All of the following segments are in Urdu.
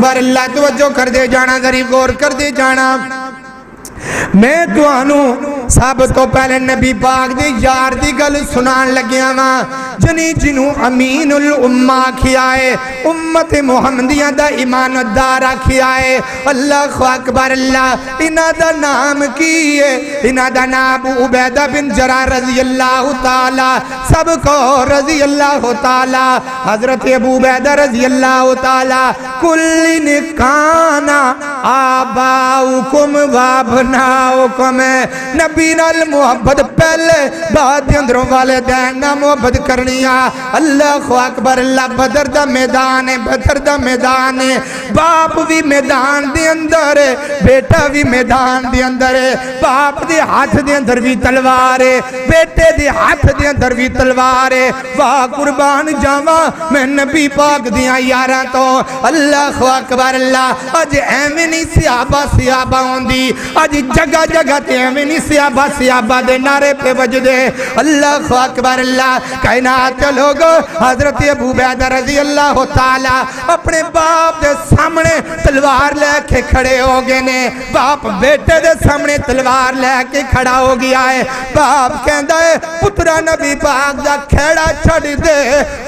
اکبر اللہ توجہ کر دے جانا ذری غور کر دے جانا میں تانوں سب تو پہلے نبی پاک دی یار دی گل سنان لگیا وا جنوں امین الامہ کھیا ہے امت محمدیہ دا ایماندار کھیا ہے اللہ اکبر اللہ انہاں دا نام کی ہے انہاں دا نام عبیدہ بن جراح رضی اللہ تعالی سب کو رضی اللہ تعالی حضرت ابو عبیدہ رضی اللہ تعالی کل کانا آباؤکم وابناؤکم نبی نال محبت پہلے بعد اندروں والدین نہ محبت کرنیا اللہ اکبر اللہ بدر دا میدان ہے بدر دا میدان ہے باپ بھی میدان دے اندر ہے بیٹا بھی میدان دے اندر ہے باپ دے ہاتھ دے اندر بھی تلوار ہے بیٹے دے ہاتھ دے اندر بھی تلوار ہے واہ قربان جاواں میں نبی پاک دیاں یاراں تو اللہ اکبر اللہ اج ایویں نہیں صحابہ ہوندی اج جگہ جگہ تے ایویں نہیں صحابہ دے نعرے پہ بجدے اللہ اکبر اللہ کائنات کے لوگ حضرت ابو عبیدہ رضی اللہ تعالی اپنے باپ دے سامنے تلوار لے کے کھڑے ہو گئے نے باپ بیٹے دے سامنے تلوار لے کے کھڑا ہو گیا ہے باپ کہندا ہے پترا نبی پاک دا کھیڑا چھڑ دے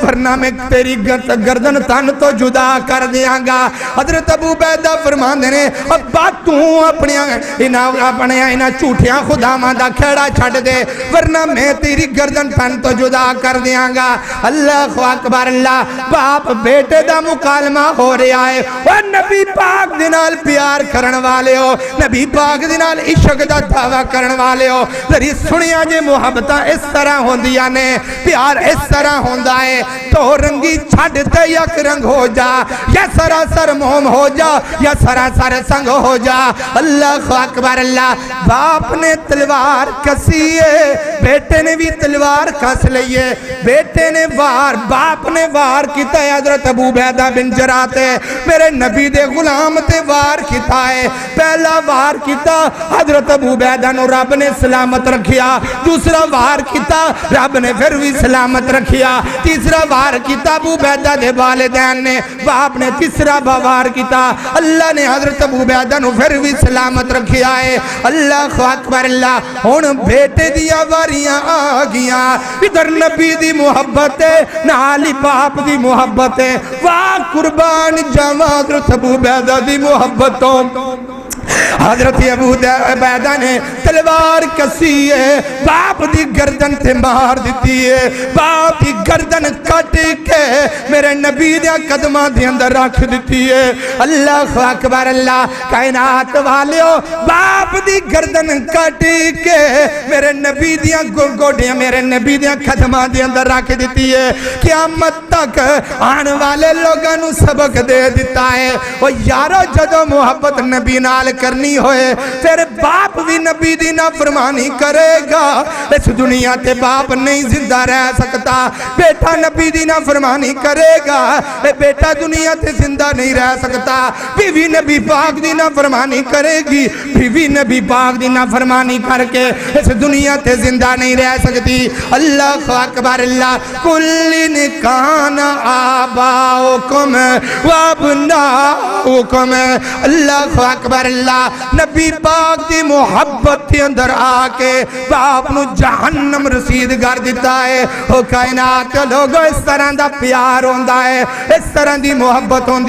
ورنہ میں تیری گردن تن تو جدا کر دیاں گا حضرت ابو عبیدہ فرماندے نے ابا تو اپنے انہاں جھوٹیاں خداواں دا کھیڑا چھڑ دے ورنہ میں تیری گردن تن تو جدا کر دیاں گا اللہ اکبر اللہ باپ بیٹے دا مکالمہ ہو رہا ہے اور نبی پاک دے نال پیار کرن والے ہو نبی پاک دے نال عشق دا دعویٰ کرن والے ہو ذری سنیا جے محبتاں اس طرح ہوندیاں نے پیار اس طرح ہوندا ہے تو رنگی چھڑ تے یک رنگ ہو جا یا سراسر موم ہو جا یا سراسر سنگ ہو جا اللہ اکبر اللہ باپ نے تلوار کسی ہے بیٹے نے بھی تلوار کس لئیے بیٹے نے وار باپ نے وار کیتا ہے حضرت ابو عبیدہ بن جراح تے میرے نبی دے غلام تے وار کیتا ہے پہلا وار کیتا حضرت ابو عبیدہ نو رب نے سلامت رکھیا دوسرا وار کیتا رب نے پھر بھی سلامت رکھیا تیسرا وار کیتا ابو عبیدہ دے والدین نے باپ نے تیسرا وار کیتا اللہ نے حضرت ابو عبیدہ نو پھر بھی سلامت رکھیا ہے اللہ اکبر اللہ ہن بیٹے دیا واریاں آ گیاں ادھر نبی دی محبت ہے نالی باپ دی محبت ہے واہ قربان جاواں حضرت ابو عبیدہ دی محبتوں حضرت ابو عبیدہ نے تلوار کسی ہے باپ دی گردن تے مار دیتی ہے باپ دی گردن کٹ کے میرے نبی دیا قدمہ دے اندر رکھ دیتی ہے اللہ اکبر اللہ کائنات والیو باپ دی گردن کٹ کے میرے نبی دیا گوڑیاں میرے نبی دیا قدمہ دے اندر رکھ دیتی ہے قیامت تک آنے والے لوگوں سبق دے دیتا ہے وہ یارو جدو محبت نبی نال کرنی ہوئے پھر باپ بھی نبی دی نافرمانی کرے گا اس دنیا تے باپ نہیں زندہ رہ سکتا بیٹا نبی دی نافرمانی کرے گا بیٹا دنیا تے زندہ نہیں رہ سکتا بیوی نبی پاک دی نافرمانی کرے گی بیوی نبی پاک دی نافرمانی کر کے اس دنیا تے زندہ نہیں رہ سکتی اللہ اکبر اللہ کل کان آباؤکم وابناؤکم اللہ اکبر اللہ نبی پاک دی محبت کے اندر آکے باپ نو جہنم رسید کر دیتا ہے وہ کائنات لوگوں اس طرح دا پیار ہوندا ہے اس طرح دی محبت ہوندی